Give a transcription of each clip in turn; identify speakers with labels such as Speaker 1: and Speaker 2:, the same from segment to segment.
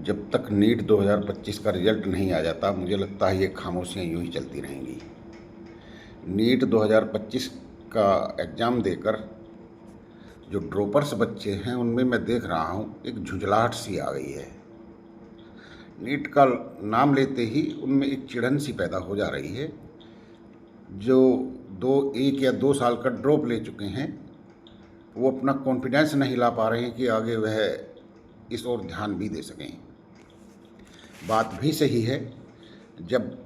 Speaker 1: जब तक नीट 2025 का रिजल्ट नहीं आ जाता, मुझे लगता है ये खामोशियाँ यूँ ही चलती रहेंगी। नीट 2025 का एग्ज़ाम देकर जो ड्रॉपर्स बच्चे हैं, उनमें मैं देख रहा हूँ एक झुँझलाहट सी आ गई है। नीट का नाम लेते ही उनमें एक चिढ़न सी पैदा हो जा रही है। जो 1 या 2 साल का ड्रॉप ले चुके हैं, वो अपना कॉन्फिडेंस नहीं ला पा रहे हैं कि आगे वह इस ओर ध्यान भी दे सकें। बात भी सही है, जब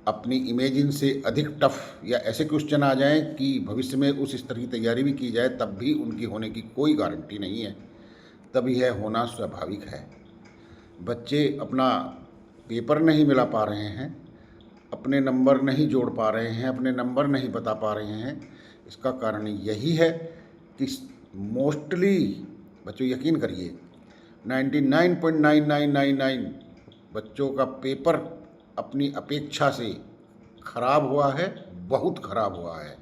Speaker 1: अपनी इमेजिन से अधिक टफ या ऐसे क्वेश्चन आ जाएं कि भविष्य में उस स्तर की तैयारी भी की जाए तब भी उनकी होने की कोई गारंटी नहीं है, तब यह होना स्वाभाविक है। बच्चे अपना पेपर नहीं मिला पा रहे हैं, अपने नंबर नहीं जोड़ पा रहे हैं, अपने नंबर नहीं बता पा रहे हैं। इसका कारण यही है कि मोस्टली बच्चों, यकीन करिए, 99.9999 बच्चों का पेपर अपनी अपेक्षा से खराब हुआ है, बहुत खराब हुआ है।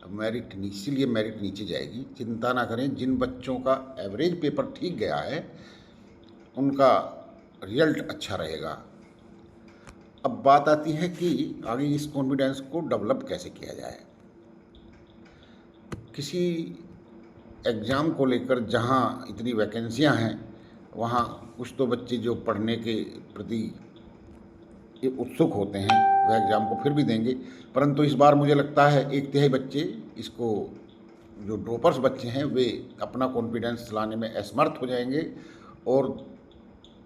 Speaker 1: अब इसीलिए मेरिट नीचे जाएगी। चिंता ना करें, जिन बच्चों का एवरेज पेपर ठीक गया है उनका रिजल्ट अच्छा रहेगा। अब बात आती है कि आगे इस कॉन्फिडेंस को डेवलप कैसे किया जाए। किसी एग्ज़ाम को लेकर जहाँ इतनी वैकेंसियाँ हैं, वहाँ कुछ तो बच्चे जो पढ़ने के प्रति उत्सुक होते हैं, वह एग्ज़ाम को फिर भी देंगे। परंतु इस बार मुझे लगता है 1/3 बच्चे इसको, जो ड्रॉपर्स बच्चे हैं, वे अपना कॉन्फिडेंस लाने में असमर्थ हो जाएंगे और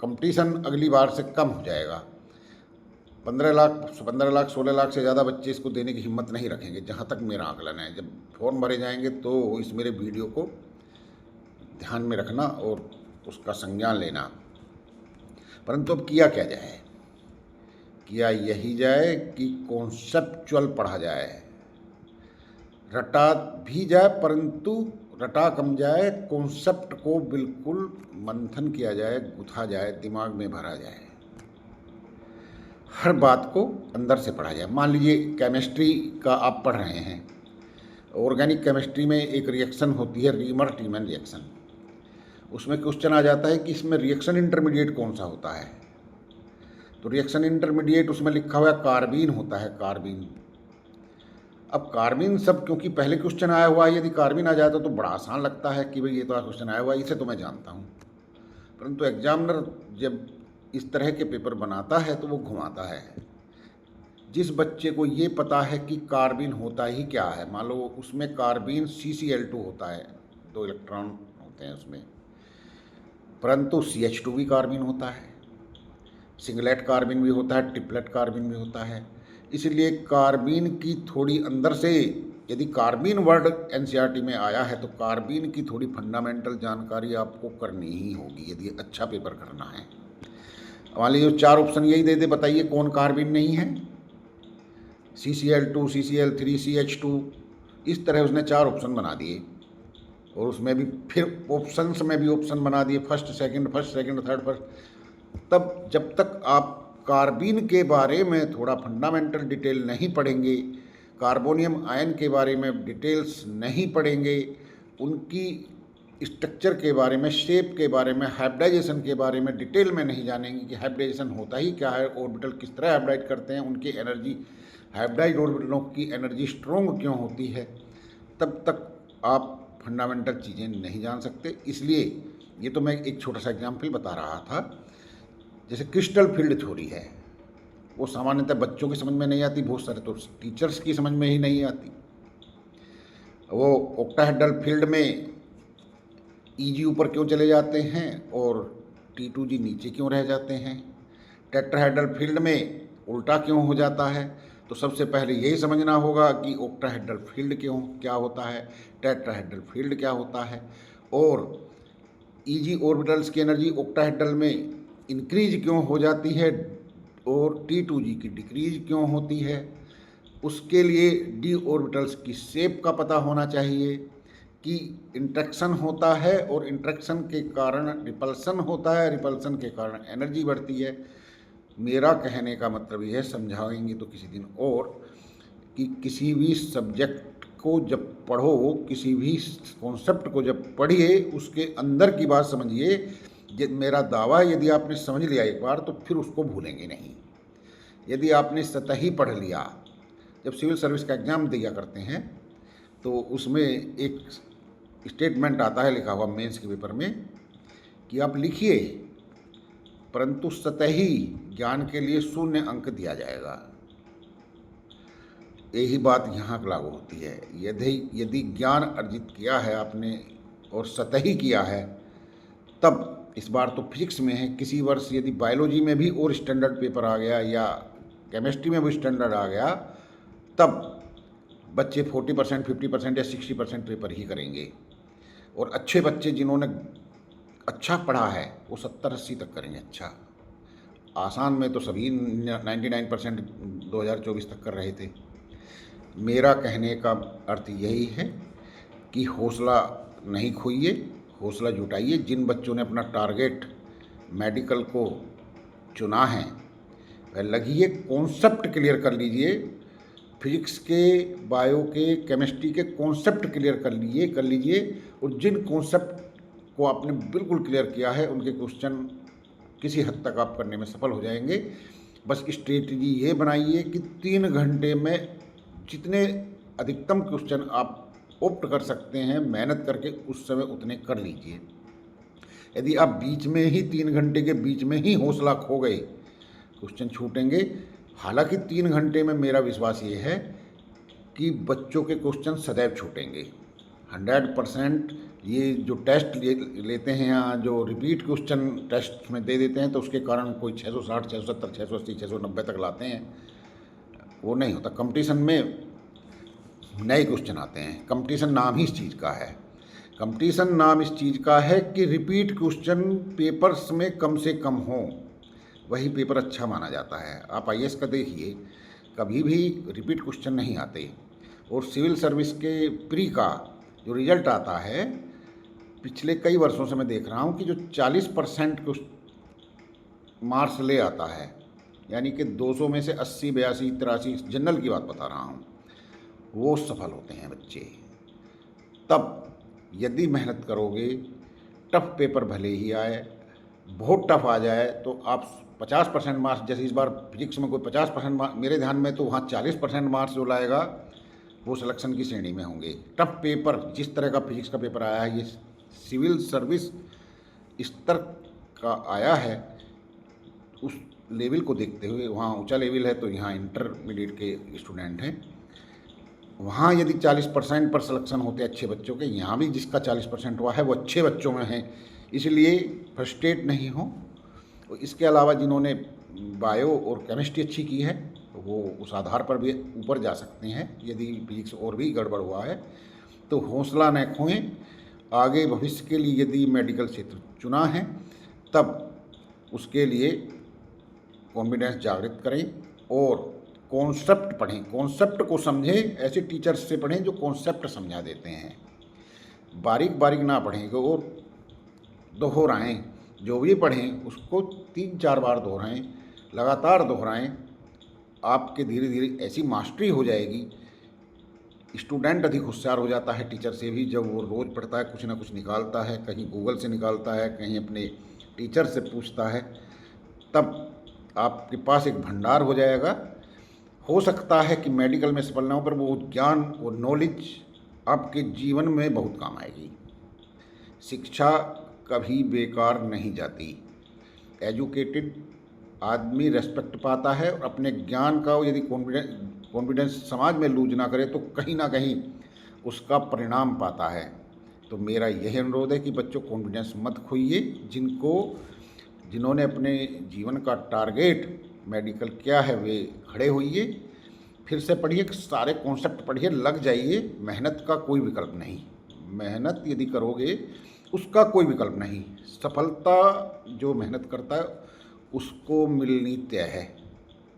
Speaker 1: कंपटीशन अगली बार से कम हो जाएगा। 15 लाख 16 लाख से ज़्यादा बच्चे इसको देने की हिम्मत नहीं रखेंगे, जहाँ तक मेरा आकलन है। जब फॉर्म भरे जाएंगे तो इस मेरे वीडियो को ध्यान में रखना और उसका संज्ञान लेना। परंतु अब किया क्या जाए? किया यही जाए कि कॉन्सेप्चुअल पढ़ा जाए, रटा भी जाए परंतु रटा कम जाए। कॉन्सेप्ट को बिल्कुल मंथन किया जाए, गुथा जाए, दिमाग में भरा जाए, हर बात को अंदर से पढ़ा जाए। मान लीजिए केमिस्ट्री का आप पढ़ रहे हैं, ऑर्गेनिक केमिस्ट्री में एक रिएक्शन होती है, रीमर टीमन रिएक्शन। उसमें क्वेश्चन आ जाता है कि इसमें रिएक्शन इंटरमीडिएट कौन सा होता है। तो रिएक्शन इंटरमीडिएट उसमें लिखा हुआ है कार्बीन होता है, कार्बीन। अब कार्बीन सब क्योंकि पहले क्वेश्चन आया हुआ है, यदि कार्बीन आ जाता तो बड़ा आसान लगता है कि भाई ये तो क्वेश्चन आया हुआ है, इसे तो मैं जानता हूँ। परंतु एग्जामिनर जब इस तरह के पेपर बनाता है तो वो घुमाता है। जिस बच्चे को ये पता है कि कार्बीन होता ही क्या है, मान लो उसमें कार्बीन CCl2 होता है, 2 इलेक्ट्रॉन होते हैं उसमें, परंतु CH2 भी कार्बीन होता है, सिंगलेट कार्बीन भी होता है, ट्रिपलेट कार्बीन भी होता है। इसलिए कार्बीन की थोड़ी अंदर से, यदि कार्बीन वर्ड NCERT में आया है तो कार्बीन की थोड़ी फंडामेंटल जानकारी आपको करनी ही होगी यदि अच्छा पेपर करना है। मान लीजिए 4 ऑप्शन यही दे दे, बताइए कौन कार्बीन नहीं है। CCl2, CCl3, CH2, इस तरह उसने 4 ऑप्शन बना दिए और उसमें भी फिर ऑप्शंस में भी ऑप्शन बना दिए, फर्स्ट सेकंड, थर्ड, फर्स्ट। तब जब तक आप कार्बीन के बारे में थोड़ा फंडामेंटल डिटेल नहीं पढ़ेंगे, कार्बोनियम आयन के बारे में डिटेल्स नहीं पढ़ेंगे, उनकी स्ट्रक्चर के बारे में, शेप के बारे में, हाइब्रिडाइजेशन के बारे में डिटेल में नहीं जानेंगे कि हाइब्रिडाइजेशन होता ही क्या है, ऑर्बिटल किस तरह हाइब्रिडाइज करते हैं, उनकी एनर्जी, हाइब्रिडाइज ऑर्बिटलों की एनर्जी स्ट्रॉन्ग क्यों होती है, तब तक आप फंडामेंटल चीज़ें नहीं जान सकते। इसलिए ये तो मैं एक छोटा सा एग्जाम्पल बता रहा था। जैसे क्रिस्टल फील्ड थ्योरी है, वो सामान्यतः बच्चों की समझ में नहीं आती, बहुत सारे तो टीचर्स की समझ में ही नहीं आती। वो ऑक्टाहेड्रल फील्ड में EG ऊपर क्यों चले जाते हैं और T2G नीचे क्यों रह जाते हैं, टेट्राहेड्रल फील्ड में उल्टा क्यों हो जाता है। तो सबसे पहले यही समझना होगा कि ऑक्टाहेड्रल फील्ड क्या होता है, टेट्राहेड्रल फील्ड क्या होता है, और EG ऑर्बिटल्स की एनर्जी ऑक्टाहेड्रल में इंक्रीज क्यों हो जाती है और T2G की डिक्रीज क्यों होती है। उसके लिए D ऑर्बिटल्स की शेप का पता होना चाहिए कि इंट्रैक्शन होता है और इंट्रैक्शन के कारण रिपल्सन होता है, रिपल्सन के कारण एनर्जी बढ़ती है। मेरा कहने का मतलब ये है, समझाएंगे तो किसी दिन और, कि किसी भी सब्जेक्ट को जब पढ़ो, किसी भी कॉन्सेप्ट को जब पढ़िए, उसके अंदर की बात समझिए। ये मेरा दावा है, यदि आपने समझ लिया एक बार तो फिर उसको भूलेंगे नहीं। यदि आपने सतही पढ़ लिया, जब सिविल सर्विस का एग्ज़ाम दिया करते हैं तो उसमें एक स्टेटमेंट आता है लिखा हुआ मेंस के पेपर में कि आप लिखिए, परंतु सतही ज्ञान के लिए 0 अंक दिया जाएगा। यही बात यहाँ लागू होती है। यदि ज्ञान अर्जित किया है आपने और सतही किया है, तब इस बार तो फिजिक्स में है, किसी वर्ष यदि बायोलॉजी में भी और स्टैंडर्ड पेपर आ गया या केमिस्ट्री में भी स्टैंडर्ड आ गया, तब बच्चे 40%, 50% या 60% पेपर ही करेंगे। और अच्छे बच्चे जिन्होंने अच्छा पढ़ा है वो 70-80 तक करेंगे। अच्छा, आसान में तो सभी 99% 2024 तक कर रहे थे। मेरा कहने का अर्थ यही है कि हौसला नहीं खोइए, हौसला जुटाइए। जिन बच्चों ने अपना टारगेट मेडिकल को चुना है वह लगिए, कॉन्सेप्ट क्लियर कर लीजिए, फिजिक्स के, बायो के, केमिस्ट्री के कॉन्सेप्ट क्लियर कर लीजिए। और जिन कॉन्सेप्ट को आपने बिल्कुल क्लियर किया है उनके क्वेश्चन किसी हद तक आप करने में सफल हो जाएंगे। बस स्ट्रेटजी ये बनाइए कि 3 घंटे में जितने अधिकतम क्वेश्चन आप ऑप्ट कर सकते हैं मेहनत करके, उस समय उतने कर लीजिए। यदि आप बीच में ही 3 घंटे के बीच में ही हौसला खो गए, क्वेश्चन छूटेंगे। हालांकि 3 घंटे में मेरा विश्वास ये है कि बच्चों के क्वेश्चन सदैव छूटेंगे 100%। ये जो टेस्ट लेते हैं या जो रिपीट क्वेश्चन टेस्ट में दे देते हैं तो उसके कारण कोई 660, 670, 680, 690 तक लाते हैं, वो नहीं होता। कंपटीशन में नए क्वेश्चन आते हैं। कंपटीशन नाम ही इस चीज़ का है। कंपटीशन नाम इस चीज़ का है कि रिपीट क्वेश्चन पेपर्स में कम से कम हो, वही पेपर अच्छा माना जाता है। आप आईएएस का देखिए, कभी भी रिपीट क्वेश्चन नहीं आते। और सिविल सर्विस के प्री का जो रिजल्ट आता है, पिछले कई वर्षों से मैं देख रहा हूँ कि जो 40% मार्क्स ले आता है, यानी कि 200 में से 80, 82, 83, जनरल की बात बता रहा हूँ, वो सफल होते हैं बच्चे। तब यदि मेहनत करोगे, टफ पेपर भले ही आए, बहुत टफ आ जाए, तो आप 50% मार्क्स, जैसे इस बार फिजिक्स में कोई 50% मार्क्स, मेरे ध्यान में तो वहाँ 40% मार्क्स जो लाएगा वो सिलेक्शन की श्रेणी में होंगे। टफ पेपर जिस तरह का फिजिक्स का पेपर आया है, ये सिविल सर्विस स्तर का आया है, उस लेवल को देखते हुए, वहाँ ऊंचा लेवल है तो यहाँ इंटरमीडिएट के स्टूडेंट हैं, वहाँ यदि 40% पर सिलेक्शन होते अच्छे बच्चों के, यहाँ भी जिसका 40% हुआ है वो अच्छे बच्चों में है, इसलिए फ्रस्ट्रेट नहीं हो। इसके अलावा जिन्होंने बायो और केमिस्ट्री अच्छी की है वो उस आधार पर भी ऊपर जा सकते हैं। यदि फिजिक्स और भी गड़बड़ हुआ है तो हौसला न खोएं। आगे भविष्य के लिए यदि मेडिकल क्षेत्र चुना है तब उसके लिए कॉन्फिडेंस जागृत करें और कॉन्सेप्ट पढ़ें, कॉन्सेप्ट को समझें। ऐसे टीचर्स से पढ़ें जो कॉन्सेप्ट समझा देते हैं, बारीक बारीक ना पढ़ें और दोहराएं। जो भी पढ़ें उसको 3-4 बार दोहराएं, लगातार दोहराएं। आपके धीरे धीरे ऐसी मास्टरी हो जाएगी। स्टूडेंट अधिक होशियार हो जाता है टीचर से भी, जब वो रोज़ पढ़ता है, कुछ ना कुछ निकालता है, कहीं गूगल से निकालता है, कहीं अपने टीचर से पूछता है, तब आपके पास एक भंडार हो जाएगा। हो सकता है कि मेडिकल में सफल ना हो, पर वो ज्ञान और नॉलेज आपके जीवन में बहुत काम आएगी। शिक्षा कभी बेकार नहीं जाती। एजुकेटेड आदमी रेस्पेक्ट पाता है और अपने ज्ञान का यदि कॉन्फिडेंस समाज में लूज ना करे तो कहीं ना कहीं उसका परिणाम पाता है। तो मेरा यही अनुरोध है कि बच्चों कॉन्फिडेंस मत खोइए। जिन्होंने अपने जीवन का टारगेट मेडिकल क्या है वे खड़े होइए, फिर से पढ़िए, सारे कॉन्सेप्ट पढ़िए, लग जाइए। मेहनत का कोई विकल्प नहीं, मेहनत यदि करोगे उसका कोई विकल्प नहीं। सफलता जो मेहनत करता है उसको मिलनी तय है।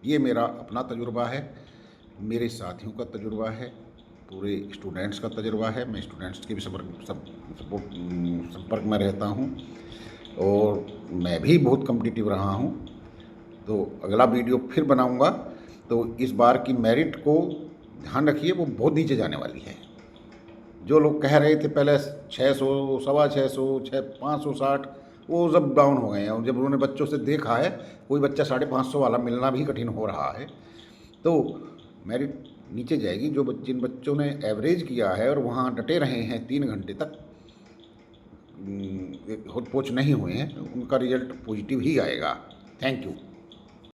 Speaker 1: ये मेरा अपना तजुर्बा है, मेरे साथियों का तजुर्बा है, पूरे स्टूडेंट्स का तजुर्बा है। मैं स्टूडेंट्स के भी संपर्क में रहता हूँ और मैं भी बहुत कॉम्पिटिटिव रहा हूँ। तो अगला वीडियो फिर बनाऊँगा। तो इस बार की मेरिट को ध्यान रखिए, वो बहुत नीचे जाने वाली है। जो लोग कह रहे थे पहले 600, 625, 560, वो सब डाउन हो गए हैं। और जब उन्होंने बच्चों से देखा है, कोई बच्चा 550 वाला मिलना भी कठिन हो रहा है, तो मेरिट नीचे जाएगी। जिन बच्चों ने एवरेज किया है और वहाँ डटे रहे हैं 3 घंटे तक, होच पोच नहीं हुए हैं, उनका रिजल्ट पॉजिटिव ही आएगा। Thank you.